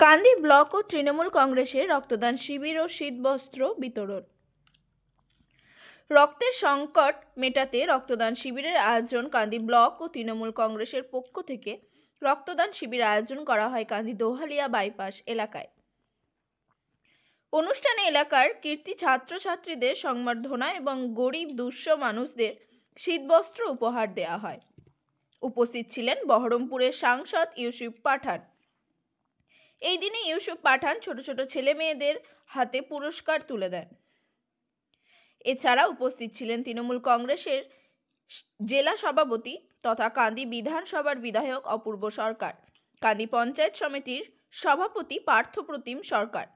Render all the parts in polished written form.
কান্দি block ও তৃণমূল কংগ্রেসের রক্তদান শিবির ও শীতবস্ত্র বিতরণ। রক্তের সংকট মেটাতে রক্তদান শিবিরের আয়োজন কান্দি ব্লক ও তৃণমূল কংগ্রেসের পক্ষ থেকে রক্তদান শিবির আয়োজন করা হয় কান্দি দোহালিয়া বাইপাস এলাকায়। অনুষ্ঠানে এলাকার কৃতি ছাত্রছাত্রীদের সংবর্ধনা এবং গরিব দুঃস্থ মানুষদের শীতবস্ত্র উপহার দেওয়া হয়। উপস্থিত ছিলেন বহরমপুরের সাংসদ ইউসুফ পাঠান। এই দিনে ইউসুফ পাঠান ছোট ছোট ছেলে মেয়েদের হাতে পুরস্কার তুলে দেন। এছাড়া উপস্থিত ছিলেন তৃণমূল কংগ্রেসের জেলা সভাপতি তথা কান্দি বিধানসভার বিধায়ক অপূর্ব সরকার, কান্দি পঞ্চায়েত সমিতির সভাপতি পার্থপ্রতিম সরকার,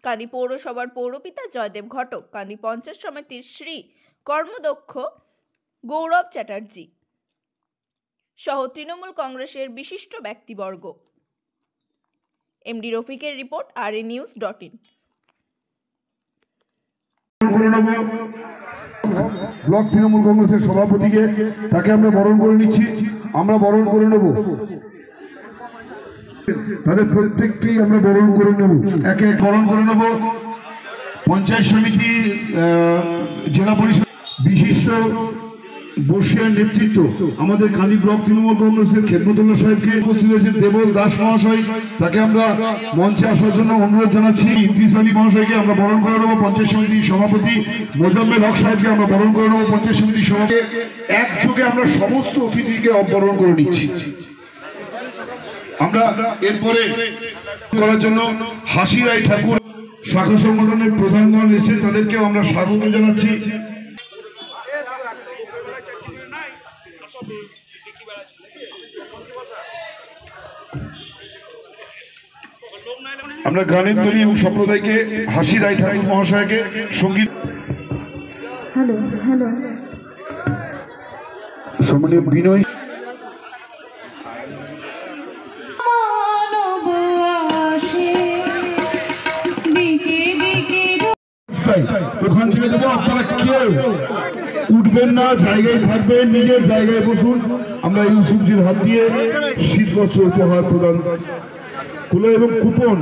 কান্দি পৌরসভার পৌরপিতা জয়দেব ঘটক, কান্দি পঞ্চায়েত সমিতির শ্রী কর্মদক্ষ গৌরব চ্যাটার্জি সহ তৃণমূল কংগ্রেসের বিশিষ্ট ব্যক্তিবর্গ। এমডি রফিকের রিপোর্ট, RANews.in। ব্লক তৃণমূল কংগ্রেসের সভাপতিকে তাকে আমরা বরণ করে নিচ্ছি, আমরা বরণ করে নেব, তাদের প্রত্যেককেই আমরা বরণ করে নেব, একে এক বরণ করে নেব। পঞ্চায়েত সমিতি, জেলা পরিষদ বিশিষ্ট বর্ষিয়ার নেতৃত্ব আমাদের কান্দি ব্লক তৃণমূল কংগ্রেসের খেদমতুল্লাহ সাহেবকে উপস্থিত হয়েছেন দেবল দাস মহাশয়, তাকে আমরা মঞ্চে আসার জন্য অনুরোধ জানাচ্ছি। ইদ্রিস আলী মহাশয়কে আমরা বরণ করে নেব। পঞ্চায়েত সমিতির সভাপতি মোজাম্মেল হক সাহেবকে আমরা বরণ করে নেব। পঞ্চায়েত সমিতির সভাপতি একযোগে আমরা সমস্ত অতিথিকে বরণ করে নিচ্ছি। আমরা এরপরে করার জন্য হাসিরাই ঠাকুর শাখা সংগঠনের প্রধানগণ এসে তাদেরকেও আমরা স্বাগত জানাচ্ছি। আমরা গানের তৈরি এবং সম্প্রদায়কে হাসি রায় ঠাকুর মহাশয়কে সঙ্গীত সম্মানীয় বিনয় ওখান থেকে দেবো। আপনারা কেউ উঠবেন না, জায়গায় থাকবেন, নিজের জায়গায় বসুন। আমরা ইউসুফজির হাত দিয়ে শীতবস্ত্র উপহার প্রদান তুলে এবং কুপন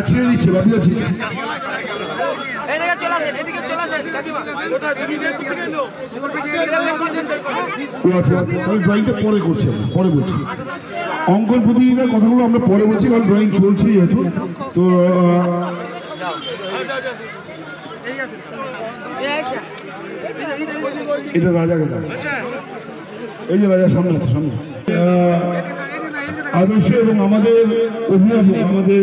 ছেড়ে দিচ্ছে, বাকি যাচ্ছে। ড্রয়িংটা পরে করছি, পরে বলছি। অঙ্কন প্রতিযোগিতার কথাগুলো আমরা পরে বলছি, কারণ ড্রয়িং চলছে যেহেতু। তো এটা রাজাকে দাও, এই যে রাজা সামনে আছে, সামনে আদর্শ এবং আমাদের অভিভাবক, আমাদের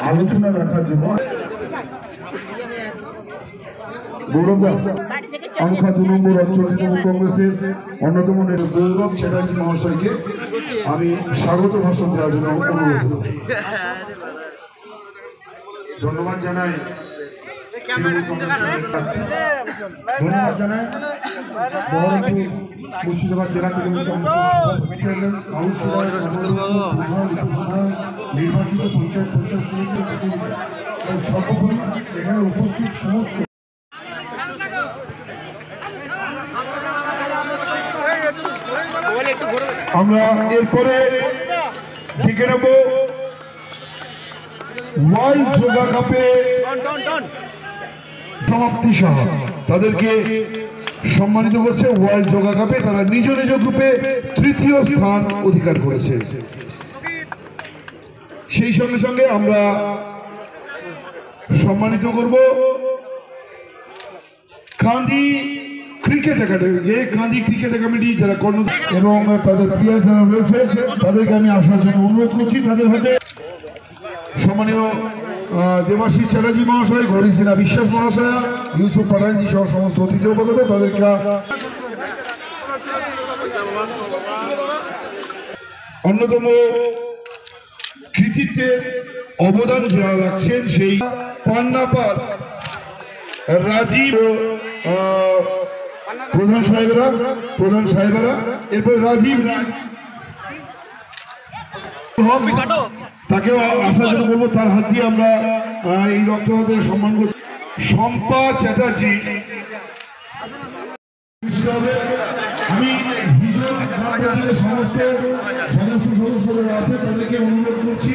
আলোচনা রাখার জন্য গৌরবদা সংখ্যা 2 নম্বর অঞ্চল তৃণমূল কংগ্রেসের অন্যতম নেতা গৌরব চ্যাটার্জি মহাশয়কে আমি স্বাগত ভাষণ দেওয়ার জন্য অনুরোধ করব। ধন্যবাদ জানাই, ধন্যবাদ জানাই বহরমপুর মুর্শিদাবাদ জেলা তৃণমূল কংগ্রেসের নির্বাচিত পঞ্চায়েত সমিতির সর্বোপরি এখানে উপস্থিত সমস্ত আমরা এরপরে ডেকে নেব ওয়ার্ল্ড যোগা কাপে সমাপ্তি সহ তাদেরকে সম্মানিত করছে। ওয়ার্ল্ড যোগা কাপে তারা নিজ নিজ গ্রুপে 3য় স্থান অধিকার করেছে। সেই সঙ্গে সঙ্গে আমরা সম্মানিত করব কান্দি ক্রিকেট একাডেমি, কান্দি ক্রিকেট একাডেমি যারা কর্ণ এবং তাদের প্লেয়ার যারা রয়েছে তাদেরকে আমি আসার জন্য অনুরোধ করছি। তাদের হাতে সম্মানীয় দেবাশিস চ্যাটার্জি মহাশয়, গৌরী সিনহা বিশ্বাস মহাশয়া, ইউসুফ পাঠানজি সহ সমস্ত অতিথি উপগত তাদেরকে অন্যতম কৃতিত্বের অবদান যারা রাখছেন সেই পান্নাপাল রাজীব প্রধান সাহেবেরা এরপর রাজীব তাকেও আসার জন্য বলবো, তার হাত দিয়ে আমরা এই রক্তদাতাদের সম্মান করি। শম্পা চ্যাটার্জি, আমি সমস্ত সদস্যরা আছে তাদেরকে অনুরোধ করছি,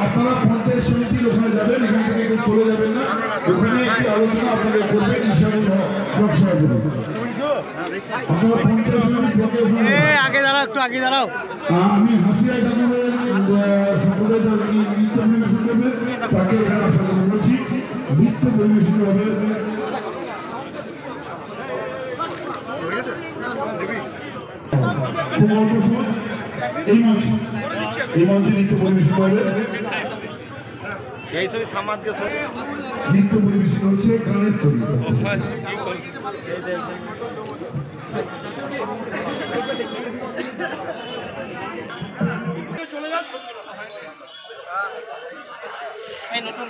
আপনারা পঞ্চায়েত সমিতির ওখানে যাবেন, এখান থেকে কেউ চলে যাবেন না, ওখানে একটি আলোচনা আপনাদের করবেন আগে দাঁড়াও, একটু আগে দাঁড়াও। আমি হাসিয়া ঠাকুরের সম্প্রদায় নৃত্য পরিবেশন করবে, তাকে এখানে আসার জন্য বলছি। নৃত্য পরিবেশন হবে খুব অল্প সময়, এই মঞ্চে নৃত্য পরিবেশন হবে। নৃত্য পরিবেশন হচ্ছে গানের তৈরি। নতুন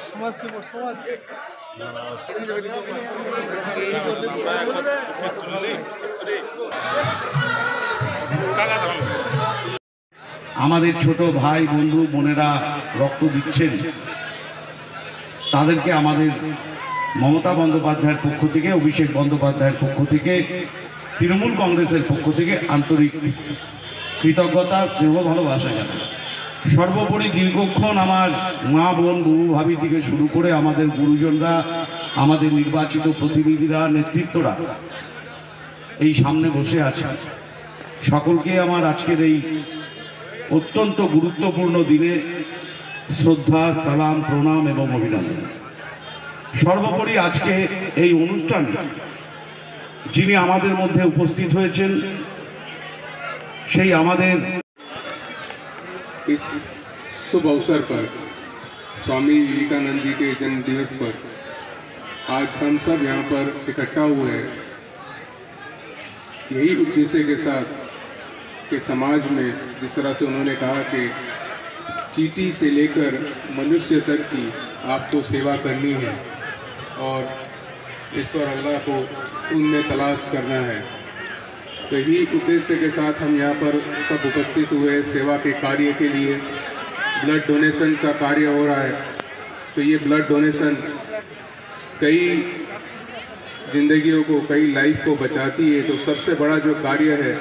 সমাজ সমাজ আমাদের ছোট ভাই বন্ধু বোনেরা রক্ত দিচ্ছেন, তাদেরকে আমাদের মমতা বন্দ্যোপাধ্যায়ের পক্ষ থেকে, অভিষেক বন্দ্যোপাধ্যায়ের পক্ষ থেকে, তৃণমূল কংগ্রেসের পক্ষ থেকে আন্তরিক কৃতজ্ঞতা, স্নেহ, ভালোবাসা জানাই। সর্বোপরি দীর্ঘক্ষণ আমার মা বোন বুবু ভাবি থেকে শুরু করে আমাদের গুরুজনরা, আমাদের নির্বাচিত প্রতিনিধিরা, নেতৃত্বরা এই সামনে বসে আছে। সকলকে আমার আজকের এই অত্যন্ত গুরুত্বপূর্ণ দিনে শ্রদ্ধা, সালাম, প্রণাম এবং অভিনন্দন। সর্বোপরি আজকে এই অনুষ্ঠান যিনি আমাদের মধ্যে উপস্থিত হয়েছেন, সেই আমাদের इस शुभ अवसर पर स्वामी विवेकानंद जी के जन्म दिवस पर आज हम सब यहाँ पर इकट्ठा हुए हैं, यही उद्देश्य के साथ कि समाज में जिस तरह से उन्होंने कहा कि चींटी से लेकर मनुष्य तक की आपको सेवा करनी है और ईश्वर अल्लाह को उनमें तलाश करना है, तो यही उद्देश्य के साथ हम यहाँ पर सब उपस्थित हुए सेवा के कार्य के लिए। ब्लड डोनेशन का कार्य हो रहा है, तो ये ब्लड डोनेशन कई जिंदगियों को, कई लाइफ को बचाती है। तो सबसे बड़ा जो कार्य है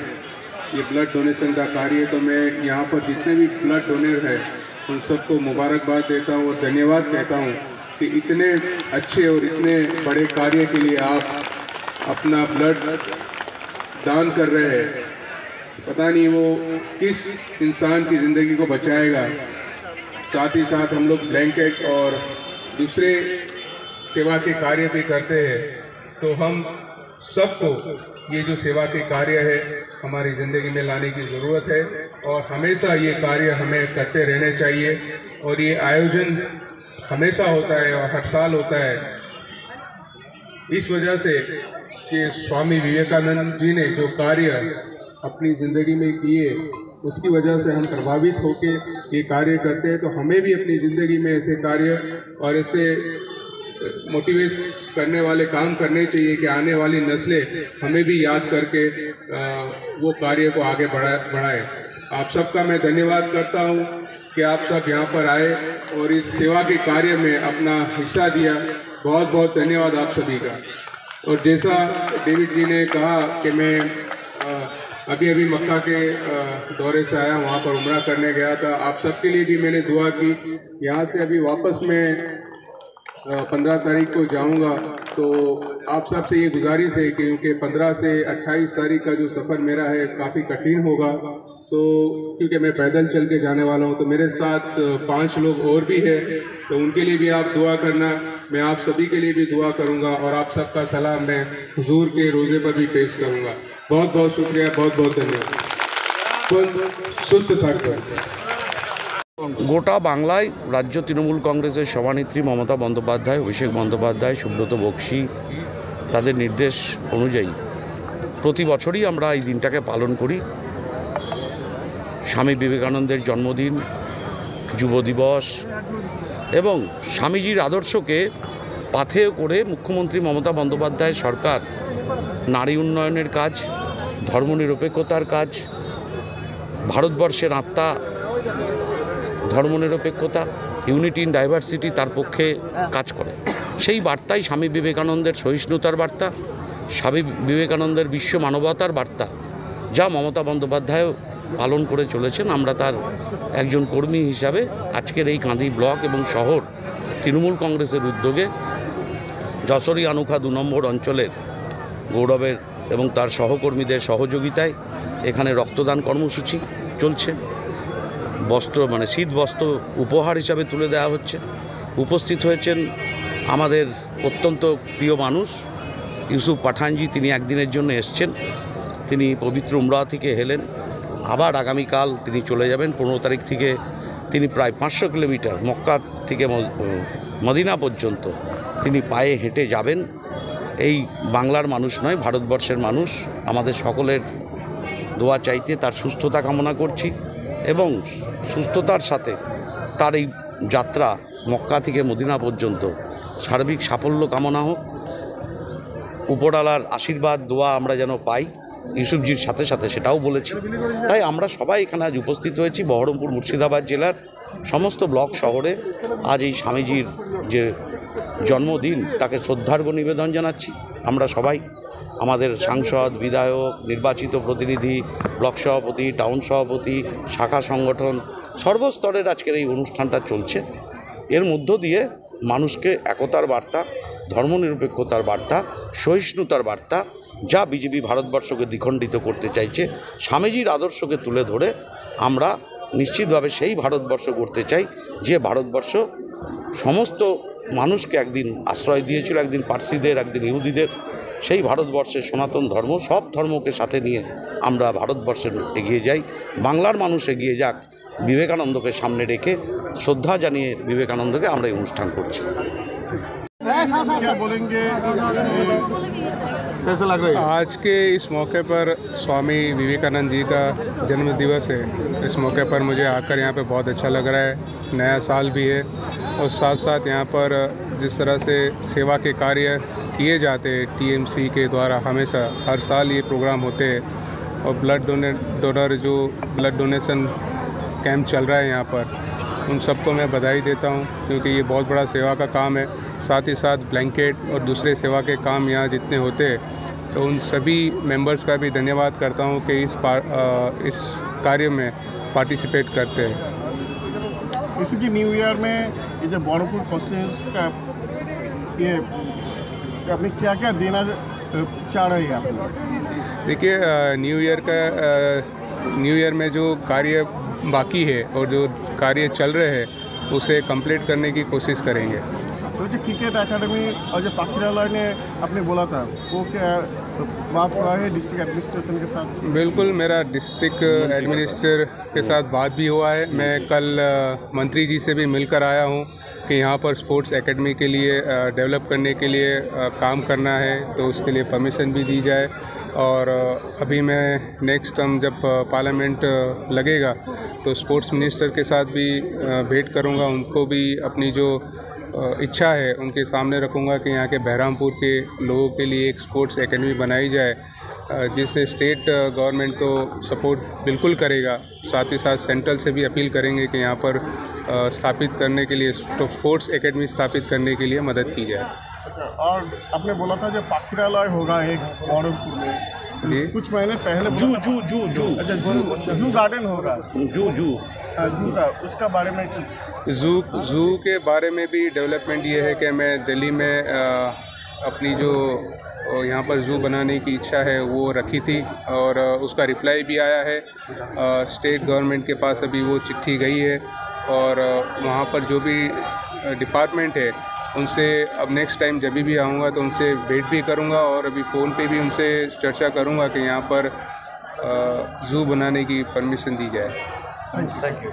ये ब्लड डोनेशन का कार्य। तो मैं यहाँ पर जितने भी ब्लड डोनर है उन सबको मुबारकबाद देता हूँ और धन्यवाद कहता हूँ कि इतने अच्छे और इतने बड़े कार्य के लिए आप अपना ब्लड दान कर रहे हैं। पता नहीं वो किस इंसान की ज़िंदगी को बचाएगा। साथ ही साथ हम लोग ब्लैंकेट और दूसरे सेवा के कार्य भी करते हैं, तो हम सबको ये जो सेवा के कार्य है हमारी ज़िंदगी में लाने की ज़रूरत है और हमेशा ये कार्य हमें करते रहने चाहिए। और ये आयोजन हमेशा होता है और हर साल होता है, इस वजह से कि स्वामी विवेकानंद जी ने जो कार्य अपनी ज़िंदगी में किए उसकी वजह से हम प्रभावित होकर ये कार्य करते हैं। तो हमें भी अपनी ज़िंदगी में ऐसे कार्य और ऐसे मोटिवेट करने वाले काम करने चाहिए कि आने वाली नस्लें हमें भी याद करके वो कार्य को आगे बढ़ाए। आप सबका मैं धन्यवाद करता हूँ कि आप सब यहाँ पर आए और इस सेवा के कार्य में अपना हिस्सा दिया। बहुत बहुत धन्यवाद आप सभी का। और जैसा डेविड जी ने कहा कि मैं अभी अभी मक्का के दौरे से आया, वहाँ पर उम्रा करने गया था। आप सबके लिए भी मैंने दुआ की। यहाँ से अभी वापस मैं 15 तारीख को जाऊँगा, तो आप सबसे ये गुजारिश है कि क्योंकि 15 से 28 तारीख का जो सफ़र मेरा है काफ़ी कठिन होगा, तो क्योंकि मैं पैदल चल के जाने वाला हूँ, तो मेरे साथ 5 लोग और भी हैं, तो उनके लिए भी आप दुआ करना। मैं आप सभी के लिए भी दुआ करूँगा और आप सबका सलाम मैं हुजूर के रोज़े पर भी पेश करूँगा। बहुत बहुत शुक्रिया, बहुत बहुत धन्यवाद। सुस्त থাকবেন। গোটা বাংলায় রাজ্য তৃণমূল কংগ্রেসের সভানেত্রী মমতা বন্দ্যোপাধ্যায়, অভিষেক বন্দ্যোপাধ্যায়, সুব্রত বক্সী তাদের নির্দেশ অনুযায়ী প্রতি বছরই আমরা এই দিনটাকে পালন করি। স্বামী বিবেকানন্দের জন্মদিন, যুব দিবস এবং স্বামীজির আদর্শকে পাথেয় করে মুখ্যমন্ত্রী মমতা বন্দ্যোপাধ্যায় সরকার নারী উন্নয়নের কাজ, ধর্মনিরপেক্ষতার কাজ, ভারতবর্ষের আত্মা ধর্মনিরপেক্ষতা, ইউনিটি ইন ডাইভার্সিটি, তার পক্ষে কাজ করে। সেই বার্তাই স্বামী বিবেকানন্দের সহিষ্ণুতার বার্তা, স্বামী বিবেকানন্দের বিশ্ব মানবতার বার্তা, যা মমতা বন্দ্যোপাধ্যায় পালন করে চলেছেন। আমরা তার একজন কর্মী হিসাবে আজকের এই কাঁদি ব্লক এবং শহর তৃণমূল কংগ্রেসের উদ্যোগে যশোরী আনুখা 2 নম্বর অঞ্চলের গৌরবের এবং তার সহকর্মীদের সহযোগিতায় এখানে রক্তদান কর্মসূচি চলছে। বস্ত্র শীত বস্ত্র উপহার হিসাবে তুলে দেওয়া হচ্ছে। উপস্থিত হয়েছেন আমাদের অত্যন্ত প্রিয় মানুষ ইউসুফ পাঠানজি। তিনি একদিনের জন্য এসছেন, তিনি পবিত্র উমরাহ থেকে এলেন, আবার আগামীকাল তিনি চলে যাবেন। 15 তারিখ থেকে তিনি প্রায় 500 কিলোমিটার মক্কা থেকে মদিনা পর্যন্ত তিনি পায়ে হেঁটে যাবেন। এই বাংলার মানুষ নয়, ভারতবর্ষের মানুষ আমাদের সকলের দোয়া চাইতে তার সুস্থতা কামনা করছি এবং সুস্থতার সাথে তার এই যাত্রা মক্কা থেকে মদিনা পর্যন্ত সার্বিক সাফল্য কামনা হোক। উপরওয়ালার আশীর্বাদ দোয়া আমরা যেন পাই ইউসুফজির সাথে সাথে, সেটাও বলেছি। তাই আমরা সবাই এখানে আজ উপস্থিত হয়েছি। বহরমপুর মুর্শিদাবাদ জেলার সমস্ত ব্লক শহরে আজ এই স্বামীজির যে জন্মদিন, তাকে শ্রদ্ধার্ঘ্য নিবেদন জানাচ্ছি। আমরা সবাই, আমাদের সাংসদ, বিধায়ক, নির্বাচিত প্রতিনিধি, ব্লক সভাপতি, টাউন সভাপতি, শাখা সংগঠন, সর্বস্তরের আজকের এই অনুষ্ঠানটা চলছে। এর মধ্য দিয়ে মানুষকে একতার বার্তা, ধর্মনিরপেক্ষতার বার্তা, সহিষ্ণুতার বার্তা, যা বিজেপি ভারতবর্ষকে দ্বিখণ্ডিত করতে চাইছে, স্বামীজির আদর্শকে তুলে ধরে আমরা নিশ্চিতভাবে সেই ভারতবর্ষ করতে চাই যে ভারতবর্ষ সমস্ত মানুষকে একদিন আশ্রয় দিয়েছিল, একদিন পার্সিদের, একদিন ইহুদিদের। সেই ভারতবর্ষের সনাতন ধর্ম, সব ধর্মকে সাথে নিয়ে আমরা ভারতবর্ষের এগিয়ে যাই। বাংলার মানুষ এগিয়ে যাক, বিবেকানন্দকে সামনে রেখে শ্রদ্ধা জানিয়ে বিবেকানন্দকে আমরা এই অনুষ্ঠান করছি। क्या बोलेंगे, कैसा लग रहा है? आज के इस मौके पर स्वामी विवेकानंद जी का जन्म दिवस है। इस मौके पर मुझे आकर यहाँ पे बहुत अच्छा लग रहा है। नया साल भी है और साथ साथ यहाँ पर जिस तरह से सेवा के कार्य किए जाते हैं टीएमसी के द्वारा, हमेशा हर साल ये प्रोग्राम होते हैं। और ब्लड डोनर जो ब्लड डोनेशन कैंप चल रहा है यहाँ पर, उन सबको मैं बधाई देता हूँ क्योंकि ये बहुत बड़ा सेवा का काम है। साथ ही साथ ब्लैंकेट और दूसरे सेवा के काम यहाँ जितने होते हैं, तो उन सभी मेंबर्स का भी धन्यवाद करता हूँ कि इस कार्य में पार्टिसिपेट करते हैं। इसकी न्यू ईयर में ये जो बहरमपुर कॉन्स्टिट्यूंसी का ये आपने क्या क्या देना चाह रहे हैं आप? देखिए, न्यू ईयर में जो कार्य बाकी है और जो कार्य चल रहे हैं उसे कंप्लीट करने की कोशिश करेंगे। तो जो क्रिकेट एकेडमी और जो पाखीरालय ने आपने बोला था, वो क्या बात हुआ है डिस्ट्रिक्ट एडमिनिस्ट्रेशन के साथ? बिल्कुल, मेरा डिस्ट्रिक्ट एडमिनिस्ट्रेटर के साथ बात भी हुआ है। मैं कल मंत्री जी से भी मिलकर आया हूँ कि यहाँ पर स्पोर्ट्स एकेडमी के लिए डेवलप करने के लिए काम करना है, तो उसके लिए परमिशन भी दी जाए। और अभी मैं नेक्स्ट टर्म जब पार्लियामेंट लगेगा तो स्पोर्ट्स मिनिस्टर के साथ भी भेंट करूँगा, उनको भी अपनी जो इच्छा है उनके सामने रखूँगा कि यहाँ के बहरामपुर के लोगों के लिए एक स्पोर्ट्स एकेडमी बनाई जाए, जिससे स्टेट गवर्नमेंट तो सपोर्ट बिल्कुल करेगा, साथ ही साथ सेंट्रल से भी अपील करेंगे कि यहाँ पर स्थापित करने के लिए, तो स्पोर्ट्स एकेडमी स्थापित करने के लिए मदद की जाए। अच्छा, और आपने बोला था जो पाखीरालय होगा एक बहरमपुर में, जी कुछ महीने पहले जू अच्छा जू गार्डन होगा, जू जू का, उसका बारे में कुछ? जू के बारे में भी डेवलपमेंट ये है कि मैं दिल्ली में अपनी जो यहाँ पर जू बनाने की इच्छा है वो रखी थी और उसका रिप्लाई भी आया है। स्टेट गवर्नमेंट के पास अभी वो चिट्ठी गई है और वहाँ पर जो भी डिपार्टमेंट है उनसे अब नेक्स्ट टाइम जब भी आऊँगा तो उनसे भेंट भी करूँगा और अभी फ़ोन पे भी उनसे चर्चा करूँगा कि यहाँ पर जू बनाने की परमिशन दी जाए। Thank you.